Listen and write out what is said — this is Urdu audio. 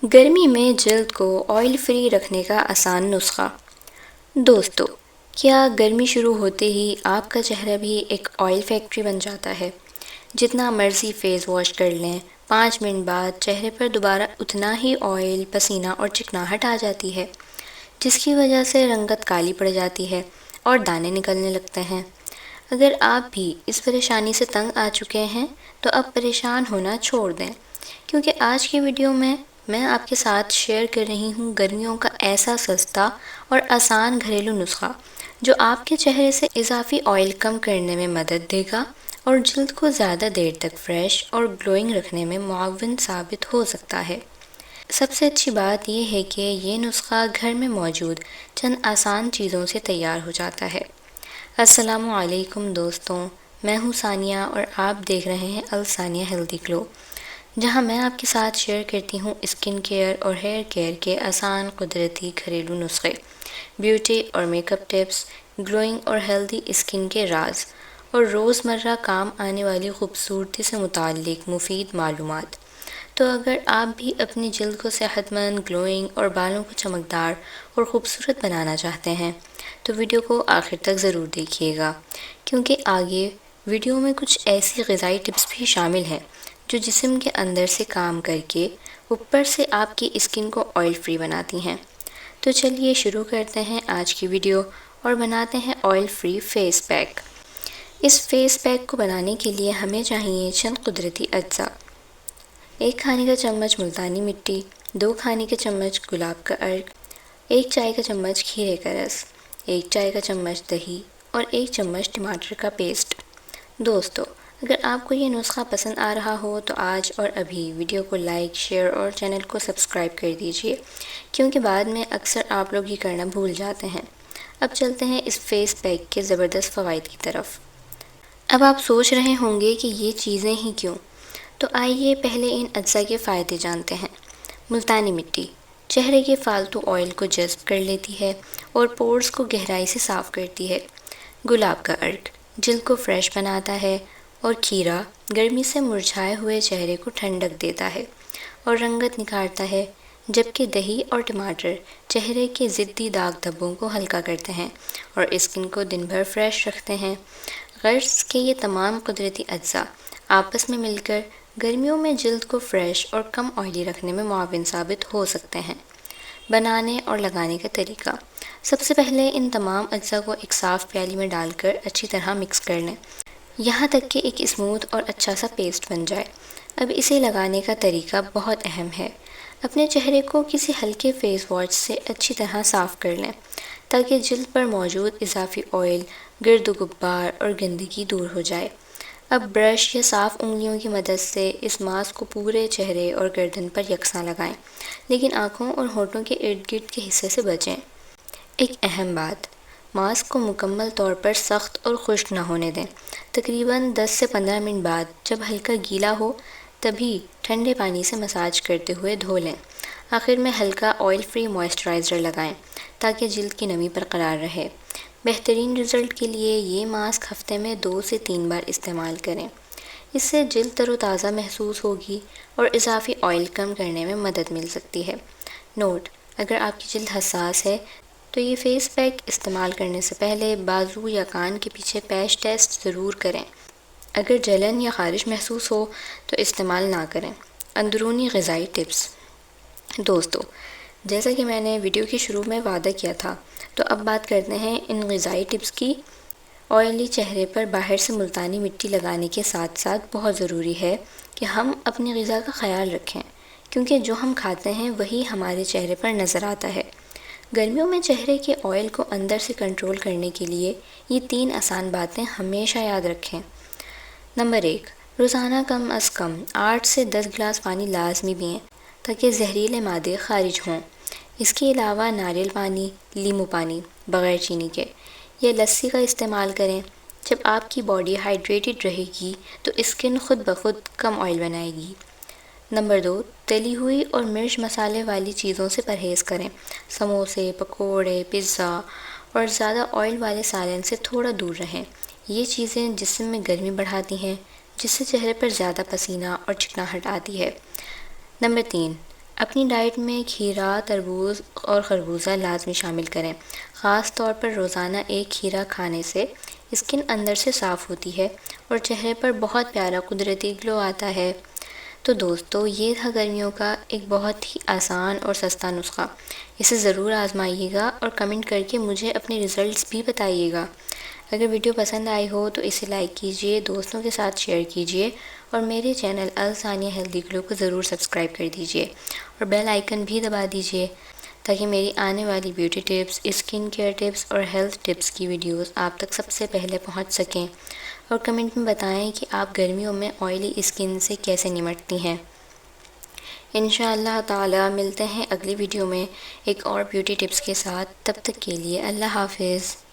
گرمی میں جلد کو آئل فری رکھنے کا آسان نسخہ۔ دوستو، کیا گرمی شروع ہوتے ہی آپ کا چہرہ بھی ایک آئل فیکٹری بن جاتا ہے؟ جتنا مرضی فیس واش کر لیں، 5 منٹ بعد چہرے پر دوبارہ اتنا ہی آئل، پسینہ اور چکناہٹ آ جاتی ہے، جس کی وجہ سے رنگت کالی پڑ جاتی ہے اور دانے نکلنے لگتے ہیں۔ اگر آپ بھی اس پریشانی سے تنگ آ چکے ہیں تو اب پریشان ہونا چھوڑ دیں، کیونکہ آج کی ویڈیو میں آپ کے ساتھ شیئر کر رہی ہوں گرمیوں کا ایسا سستا اور آسان گھریلو نسخہ جو آپ کے چہرے سے اضافی آئل کم کرنے میں مدد دے گا اور جلد کو زیادہ دیر تک فریش اور گلوئنگ رکھنے میں معاون ثابت ہو سکتا ہے۔ سب سے اچھی بات یہ ہے کہ یہ نسخہ گھر میں موجود چند آسان چیزوں سے تیار ہو جاتا ہے۔ السلام علیکم دوستوں، میں ہوں ثانیہ اور آپ دیکھ رہے ہیں الثانیہ ہیلتھی گلو، جہاں میں آپ کے ساتھ شیئر کرتی ہوں اسکن کیئر اور ہیئر کیئر کے آسان قدرتی گھریلو نسخے، بیوٹی اور میک اپ ٹپس، گلوئنگ اور ہیلتھی اسکن کے راز، اور روزمرہ کام آنے والی خوبصورتی سے متعلق مفید معلومات۔ تو اگر آپ بھی اپنی جلد کو صحت مند، گلوئنگ اور بالوں کو چمکدار اور خوبصورت بنانا چاہتے ہیں تو ویڈیو کو آخر تک ضرور دیکھیے گا، کیونکہ آگے ویڈیو میں کچھ ایسی غذائی ٹپس بھی شامل ہیں جو جسم کے اندر سے کام کر کے اوپر سے آپ کی اسکن کو آئل فری بناتی ہیں۔ تو چلیے شروع کرتے ہیں آج کی ویڈیو اور بناتے ہیں آئل فری فیس پیک۔ اس فیس پیک کو بنانے کے لیے ہمیں چاہیے چند قدرتی اجزاء: 1 کھانے کا چمچ ملتانی مٹی، 2 کھانے کے چمچ گلاب کا عرق، 1 چائے کا چمچ کھیرے کا رس، 1 چائے کا چمچ دہی اور 1 چمچ ٹماٹر کا پیسٹ۔ دوستو، اگر آپ کو یہ نسخہ پسند آ رہا ہو تو آج اور ابھی ویڈیو کو لائک، شیئر اور چینل کو سبسکرائب کر دیجیے، کیونکہ بعد میں اکثر آپ لوگ یہ کرنا بھول جاتے ہیں۔ اب چلتے ہیں اس فیس پیک کے زبردست فوائد کی طرف۔ اب آپ سوچ رہے ہوں گے کہ یہ چیزیں ہی کیوں؟ تو آئیے پہلے ان اجزاء کے فائدے جانتے ہیں۔ ملتانی مٹی چہرے کے فالتو آئل کو جذب کر لیتی ہے اور پورز کو گہرائی سے صاف کرتی ہے۔ گلاب کا عرق جلد کو فریش بناتا ہے، اور کھیرا گرمی سے مرجھائے ہوئے چہرے کو ٹھنڈک دیتا ہے اور رنگت نکھارتا ہے، جبکہ دہی اور ٹماٹر چہرے کے ضدی داغ دھبوں کو ہلکا کرتے ہیں اور اسکن کو دن بھر فریش رکھتے ہیں۔ غرض کہ یہ تمام قدرتی اجزاء آپس میں مل کر گرمیوں میں جلد کو فریش اور کم آئلی رکھنے میں معاون ثابت ہو سکتے ہیں۔ بنانے اور لگانے کا طریقہ: سب سے پہلے ان تمام اجزاء کو ایک صاف پیالی میں ڈال کر اچھی طرح مکس کر لیں، یہاں تک کہ ایک اسموتھ اور اچھا سا پیسٹ بن جائے۔ اب اسے لگانے کا طریقہ بہت اہم ہے۔ اپنے چہرے کو کسی ہلکے فیس واش سے اچھی طرح صاف کر لیں تاکہ جلد پر موجود اضافی آئل، گرد و غبار اور گندگی دور ہو جائے۔ اب برش یا صاف انگلیوں کی مدد سے اس ماسک کو پورے چہرے اور گردن پر یکساں لگائیں، لیکن آنکھوں اور ہونٹوں کے ارد گرد کے حصے سے بچیں۔ ایک اہم بات: ماسک کو مکمل طور پر سخت اور خشک نہ ہونے دیں۔ تقریباً 10 سے 15 منٹ بعد جب ہلکا گیلا ہو تبھی ٹھنڈے پانی سے مساج کرتے ہوئے دھو لیں۔ آخر میں ہلکا آئل فری موئسچرائزر لگائیں تاکہ جلد کی نمی برقرار رہے۔ بہترین رزلٹ کے لیے یہ ماسک ہفتے میں 2 سے 3 بار استعمال کریں۔ اس سے جلد تر و تازہ محسوس ہوگی اور اضافی آئل کم کرنے میں مدد مل سکتی ہے۔ نوٹ: اگر آپ کی جلد حساس ہے تو یہ فیس پیک استعمال کرنے سے پہلے بازو یا کان کے پیچھے پیچ ٹیسٹ ضرور کریں۔ اگر جلن یا خارش محسوس ہو تو استعمال نہ کریں۔ اندرونی غذائی ٹپس: دوستو، جیسا کہ میں نے ویڈیو کے شروع میں وعدہ کیا تھا، تو اب بات کرتے ہیں ان غذائی ٹپس کی۔ آئلی چہرے پر باہر سے ملتانی مٹی لگانے کے ساتھ ساتھ بہت ضروری ہے کہ ہم اپنی غذا کا خیال رکھیں، کیونکہ جو ہم کھاتے ہیں وہی ہمارے چہرے پر نظر آتا ہے۔ گرمیوں میں چہرے کے آئل کو اندر سے کنٹرول کرنے کے لیے یہ 3 آسان باتیں ہمیشہ یاد رکھیں۔ نمبر 1: روزانہ کم از کم 8 سے 10 گلاس پانی لازمی پئیں تاکہ زہریلے مادے خارج ہوں۔ اس کے علاوہ ناریل پانی، لیموں پانی بغیر چینی کے یا لسی کا استعمال کریں۔ جب آپ کی باڈی ہائیڈریٹڈ رہے گی تو اسکن خود بخود کم آئل بنائے گی۔ نمبر 2: تلی ہوئی اور مرچ مسالے والی چیزوں سے پرہیز کریں۔ سموسے، پکوڑے، پیزا اور زیادہ آئل والے سالن سے تھوڑا دور رہیں۔ یہ چیزیں جسم میں گرمی بڑھاتی ہیں، جس سے چہرے پر زیادہ پسینہ اور چکناہٹ آتی ہے۔ نمبر 3: اپنی ڈائٹ میں کھیرا، تربوز اور خربوزہ لازمی شامل کریں۔ خاص طور پر روزانہ ایک کھیرا کھانے سے اسکن اندر سے صاف ہوتی ہے اور چہرے پر بہت پیارا قدرتی گلو آتا ہے۔ تو دوستو، یہ تھا گرمیوں کا ایک بہت ہی آسان اور سستا نسخہ۔ اسے ضرور آزمائیے گا اور کمنٹ کر کے مجھے اپنے ریزلٹس بھی بتائیے گا۔ اگر ویڈیو پسند آئی ہو تو اسے لائک کیجئے، دوستوں کے ساتھ شیئر کیجئے اور میرے چینل الثانیہ ہیلدی گلو کو ضرور سبسکرائب کر دیجئے اور بیل آئیکن بھی دبا دیجئے تاکہ میری آنے والی beauty tips, skin care tips اور ہیلتھ ٹپس کی ویڈیوز آپ تک سب سے پہلے پہنچ سکیں۔ اور کمنٹ میں بتائیں کہ آپ گرمیوں میں آئلی اسکن سے کیسے نمٹتی ہیں۔ انشاءاللہ تعالی ملتے ہیں اگلی ویڈیو میں ایک اور بیوٹی ٹپس کے ساتھ۔ تب تک کے لیے اللہ حافظ۔